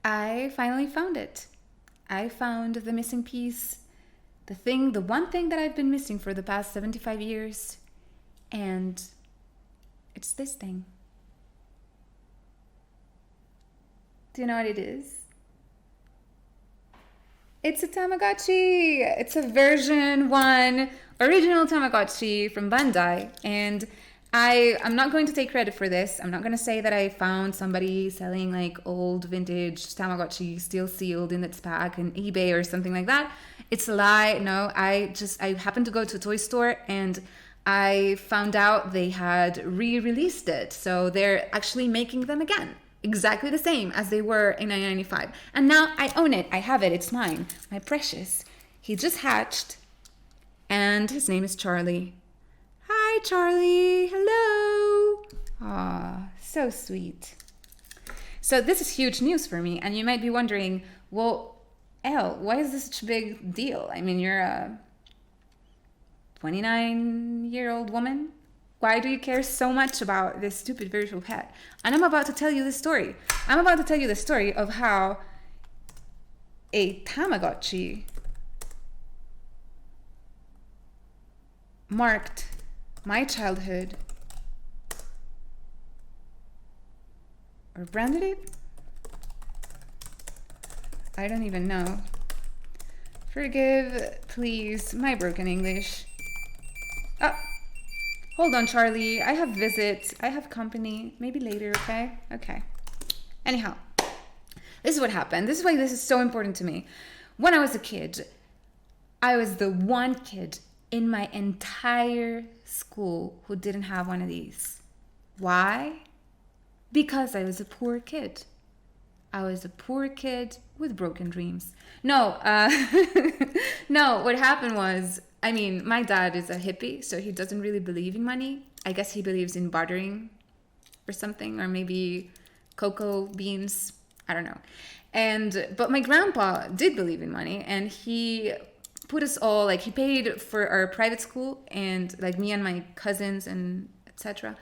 I finally found it. I found the missing piece, the one thing that I've been missing for the past 75 years. And it's this thing. Do you know what it is? It's a Tamagotchi. It's a version 1 original Tamagotchi from Bandai. And I'm not going to take credit for this. I'm not going to say that I found somebody selling like old vintage Tamagotchi still sealed in its pack on eBay or something like that. It's a lie. No, I happened to go to a toy store and I found out they had re-released it. So they're actually making them again. Exactly the same as they were in 1995. And now I own it. I have it. It's mine. My precious. He just hatched. And his name is Charlie. Hi, Charlie. Hello. Aw, so sweet. So this is huge news for me. And you might be wondering, well, Elle, why is this such a big deal? I mean, you're a 29-year-old woman. Why do you care so much about this stupid virtual pet? And I'm about to tell you the story. I'm about to tell you the story of how a Tamagotchi marked my childhood, or branded it? I don't even know. Forgive, please, my broken English. Oh. Hold on, Charlie. I have visits. I have company. Maybe later, okay? Okay. Anyhow, this is what happened. This is why this is so important to me. When I was a kid, I was the one kid in my entire school who didn't have one of these. Why? Because I was a poor kid. I was a poor kid with broken dreams. No, no, what happened was, I mean, my dad is a hippie, so he doesn't really believe in money. I guess he believes in bartering or something, or maybe cocoa beans. I don't know. But my grandpa did believe in money, and he put us all, like, he paid for our private school, and like me and my cousins and etc.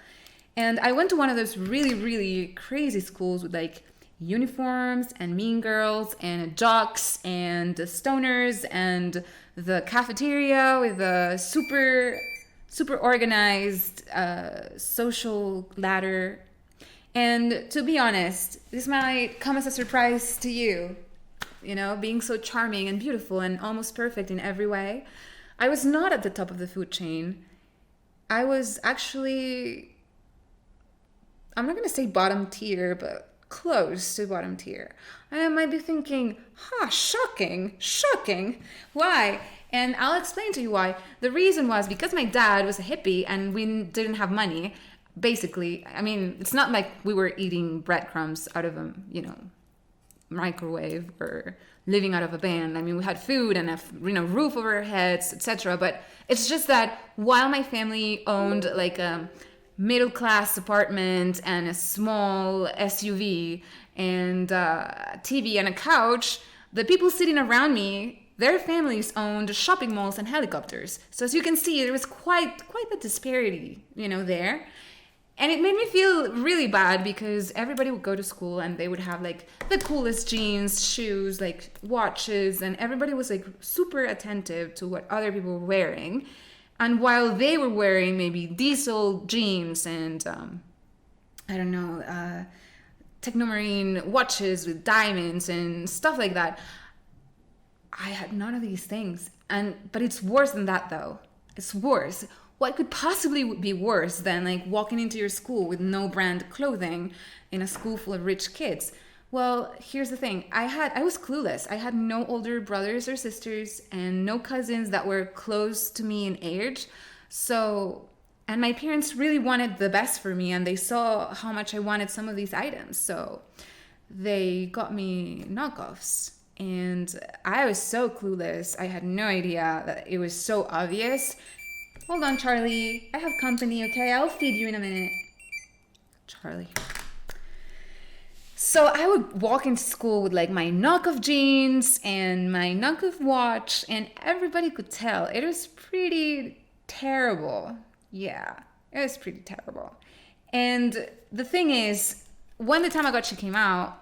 And I went to one of those really, really crazy schools with like uniforms and mean girls and jocks and stoners and the cafeteria with the super organized social ladder. And to be honest, this might come as a surprise to you, you know, being so charming and beautiful and almost perfect in every way. I was not at the top of the food chain. I was actually, I'm not going to say bottom tier, but close to bottom tier. I might be thinking, shocking. Why? And I'll explain to you why. The reason was because my dad was a hippie and we didn't have money. Basically, I mean, it's not like we were eating breadcrumbs out of a, microwave or living out of a van. I mean, we had food and a roof over our heads, etc. But it's just that while my family owned like a middle-class apartment and a small SUV and a TV and a couch, the people sitting around me, their families owned shopping malls and helicopters. So as you can see, there was quite the disparity, there. And it made me feel really bad because everybody would go to school and they would have like the coolest jeans, shoes, like watches, and everybody was like super attentive to what other people were wearing. And while they were wearing maybe diesel jeans and, technomarine watches with diamonds and stuff like that, I had none of these things. But it's worse than that, though. It's worse. What could possibly be worse than like walking into your school with no brand clothing in a school full of rich kids? Well, here's the thing. I was clueless. I had no older brothers or sisters and no cousins that were close to me in age. And my parents really wanted the best for me and they saw how much I wanted some of these items. So they got me knockoffs. And I was so clueless. I had no idea that it was so obvious. Hold on, Charlie. I have company, okay? I'll feed you in a minute. Charlie. So I would walk into school with like my knockoff jeans and my knockoff watch, and everybody could tell. It was pretty terrible. Yeah, it was pretty terrible. And the thing is, when the Tamagotchi came out,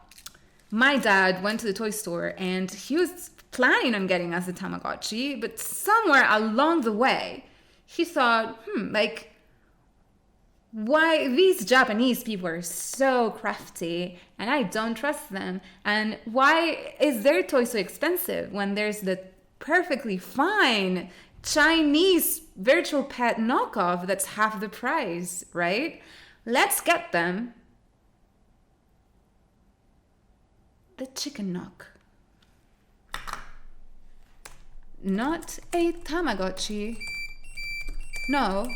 my dad went to the toy store and he was planning on getting us a Tamagotchi, but somewhere along the way, he thought, like, why these Japanese people are so crafty and I don't trust them. And why is their toy so expensive when there's the perfectly fine Chinese virtual pet knockoff that's half the price, right? Let's get them the chicken knock. Not a Tamagotchi. No,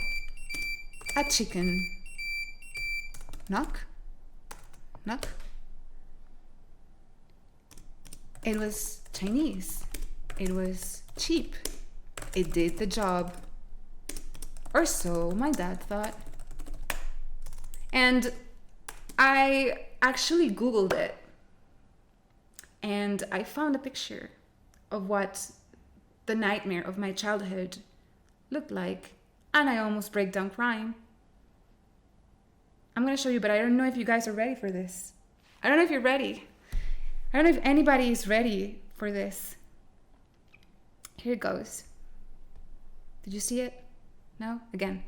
a chicken. Knock. Knock. It was Chinese. It was cheap. It did the job. Or so my dad thought. And I actually Googled it. And I found a picture of what the nightmare of my childhood looked like. And I almost break down crying. I'm going to show you, but I don't know if you guys are ready for this. I don't know if you're ready. I don't know if anybody is ready for this. Here it goes. Did you see it? No? Again.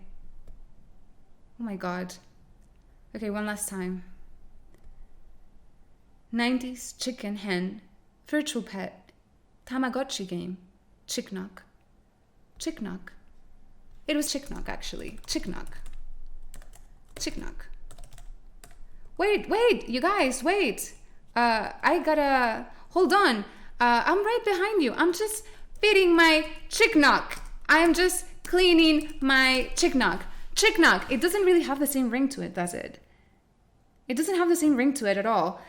Oh my God. Okay, one last time. 90s chicken hen, virtual pet, Tamagotchi game, Chick Knock. Chick Knock. It was Chick Knock, actually. Chick Knock. Chick Knock. Wait, you guys, wait. I gotta, hold on. I'm right behind you. I'm just feeding my Chick Knock. I'm just cleaning my Chick Knock. Chick Knock. It doesn't really have the same ring to it, does it? It doesn't have the same ring to it at all.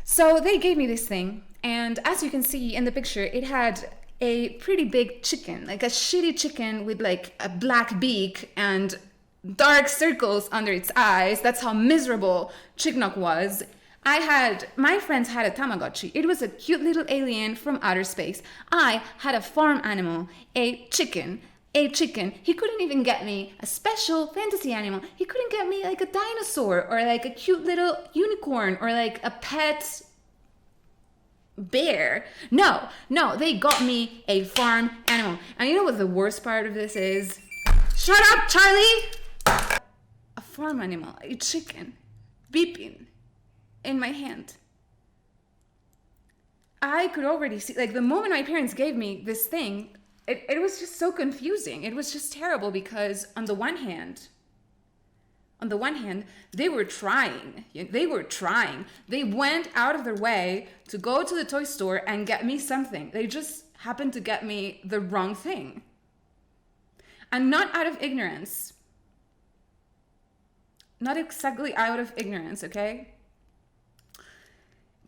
So they gave me this thing, and as you can see in the picture, it had a pretty big chicken, like a shitty chicken with like a black beak and dark circles under its eyes. That's how miserable Chick Knock was. My friends had a Tamagotchi. It was a cute little alien from outer space. I had a farm animal, a chicken. He couldn't even get me a special fantasy animal. He couldn't get me like a dinosaur or like a cute little unicorn or like a pet bear. No, they got me a farm animal. And you know what the worst part of this is? Shut up, Charlie! A farm animal, a chicken, beeping in my hand. I could already see, like the moment my parents gave me this thing, it was just so confusing. It was just terrible because on the one hand, they were trying. They went out of their way to go to the toy store and get me something. They just happened to get me the wrong thing. And not out of ignorance. Not exactly out of ignorance, okay?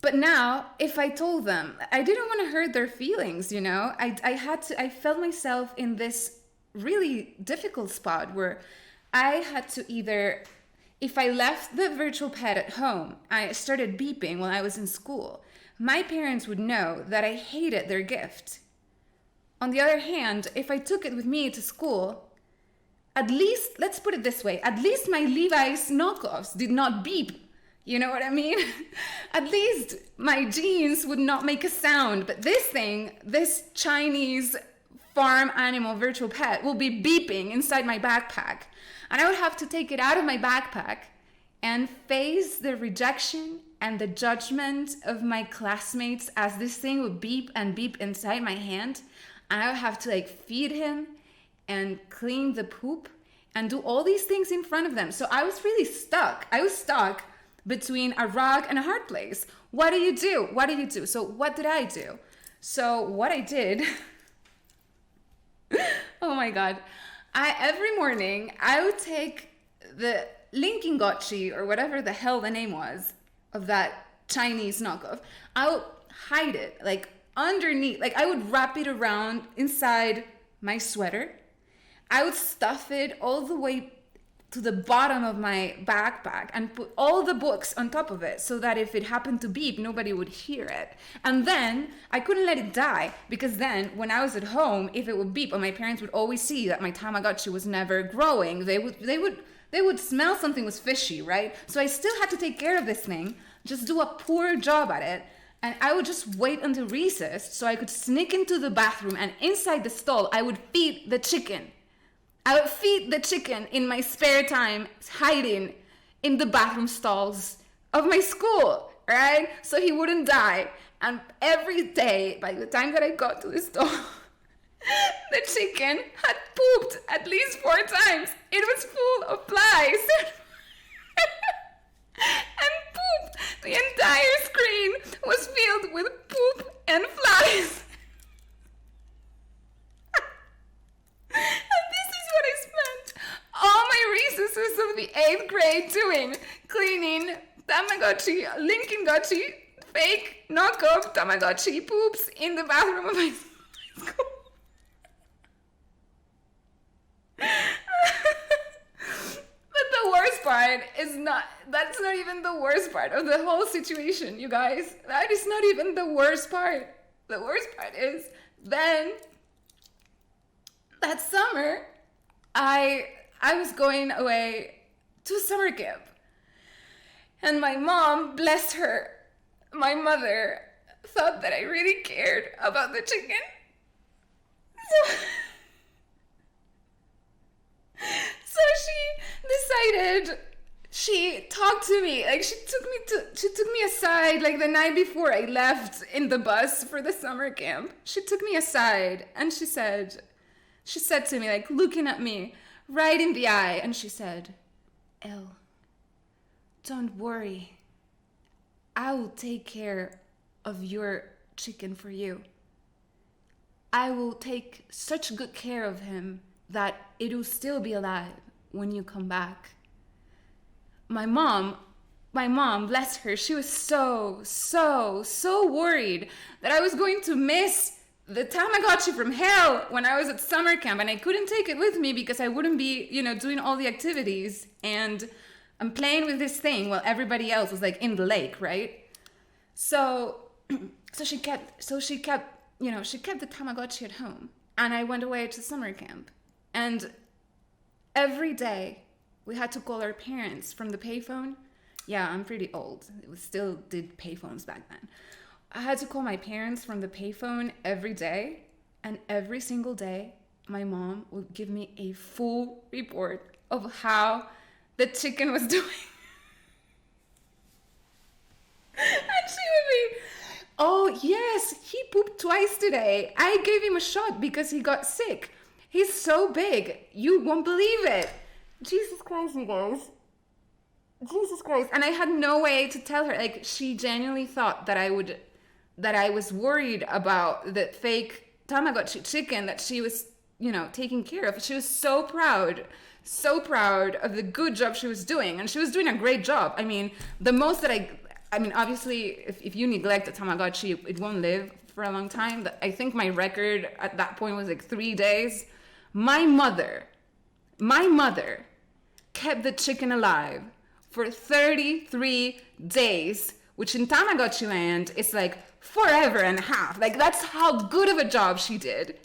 But now, if I told them, I didn't want to hurt their feelings, you know? I felt myself in this really difficult spot where I had to either, if I left the virtual pet at home, I started beeping while I was in school, my parents would know that I hated their gift. On the other hand, if I took it with me to school, at least, let's put it this way, at least my Levi's knockoffs did not beep. You know what I mean? At least my jeans would not make a sound. But this thing, this Chinese farm animal virtual pet will be beeping inside my backpack. And I would have to take it out of my backpack and face the rejection and the judgment of my classmates as this thing would beep and beep inside my hand. And I would have to like feed him and clean the poop and do all these things in front of them. So I was really stuck. I was stuck between a rock and a hard place. What do you do? So what did I do? So what I did, oh my God. Every morning I would take the Linkingotchi or whatever the hell the name was of that Chinese knockoff. I would hide it like underneath, like I would wrap it around inside my sweater. I would stuff it all the way to the bottom of my backpack and put all the books on top of it so that if it happened to beep, nobody would hear it. And then I couldn't let it die because then when I was at home, if it would beep, and my parents would always see that my Tamagotchi was never growing, they would smell something was fishy, right? So I still had to take care of this thing, just do a poor job at it. And I would just wait until recess so I could sneak into the bathroom, and inside the stall, I would feed the chicken. I would feed the chicken in my spare time, hiding in the bathroom stalls of my school, right? So he wouldn't die. And every day, by the time that I got to the stall, the chicken had pooped at least 4 times. It was full of flies. And poop. The entire screen was filled with poop and flies. And this is what I spent all my recesses of the 8th grade doing. Cleaning Tamagotchi, Lincoln-gotchi, fake knockoff Tamagotchi poops in the bathroom of my school. But the worst part is that's not even the worst part of the whole situation, you guys. That is not even the worst part. The worst part is then that summer I was going away to summer camp. And my mom, bless her, my mother, thought that I really cared about the chicken. So she decided, she talked to me, like she took me aside, like the night before I left in the bus for the summer camp. She took me aside and she said to me, like looking at me right in the eye, and she said, "Elle, don't worry. I will take care of your chicken for you. I will take such good care of him that it will still be alive when you come back." My mom, bless her, she was so worried that I was going to miss the Tamagotchi from hell when I was at summer camp, and I couldn't take it with me because I wouldn't be, doing all the activities, and I'm playing with this thing while everybody else was like in the lake, right? So she kept the Tamagotchi at home, and I went away to summer camp. And every day we had to call our parents from the payphone. Yeah, I'm pretty old. We still did payphones back then. I had to call my parents from the payphone every day, and every single day my mom would give me a full report of how the chicken was doing. And she would be, "Oh yes, he pooped twice today. I gave him a shot because he got sick. He's so big, you won't believe it." Jesus Christ, you guys. Jesus Christ. And I had no way to tell her. Like, she genuinely thought that I was worried about the fake Tamagotchi chicken that she was, taking care of. She was so proud of the good job she was doing. And she was doing a great job. I mean, the most that obviously, if you neglect a Tamagotchi, it won't live for a long time. I think my record at that point was like 3 days. My mother kept the chicken alive for 33 days, which in Tamagotchi land is like forever and a half. Like, that's how good of a job she did.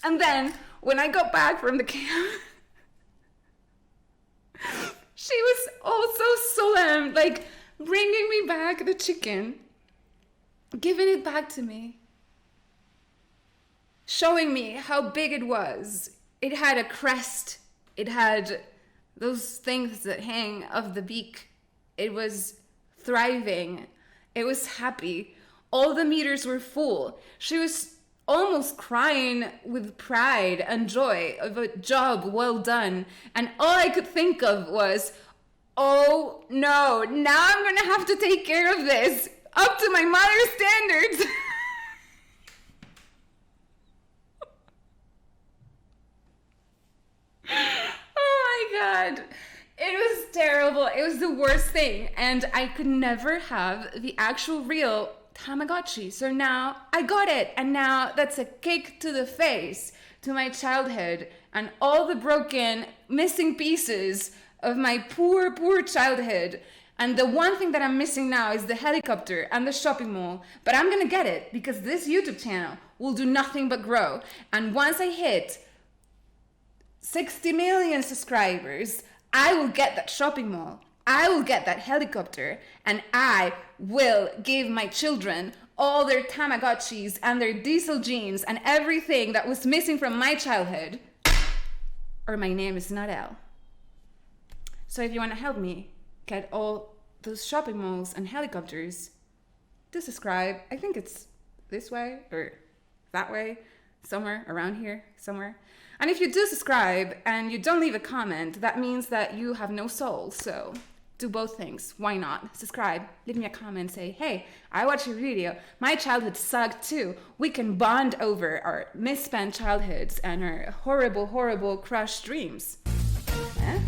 And then when I got back from the camp, she was also solemn, like bringing me back the chicken, giving it back to me, showing me how big it was. It had a crest. It had those things that hang off the beak. It was thriving. It was happy. All the meters were full. She was almost crying with pride and joy of a job well done. And all I could think of was, oh no, now I'm gonna have to take care of this up to my mother's standards. Oh my God. It was terrible. It was the worst thing. And I could never have the actual real Tamagotchi. So now I got it. And now that's a kick to the face to my childhood and all the broken, missing pieces of my poor childhood. And the one thing that I'm missing now is the helicopter and the shopping mall. But I'm going to get it because this YouTube channel will do nothing but grow. And once I hit 60 million subscribers, I will get that shopping mall. I will get that helicopter, and I will give my children all their Tamagotchis and their diesel jeans and everything that was missing from my childhood, or my name is not Elle. So if you want to help me get all those shopping malls and helicopters, do subscribe. I think it's this way or that way, somewhere around here, somewhere. And if you do subscribe and you don't leave a comment, that means that you have no soul. So do both things. Why not? Subscribe, leave me a comment, say, hey, I watched your video. My childhood sucked too. We can bond over our misspent childhoods and our horrible, horrible crushed dreams. Eh?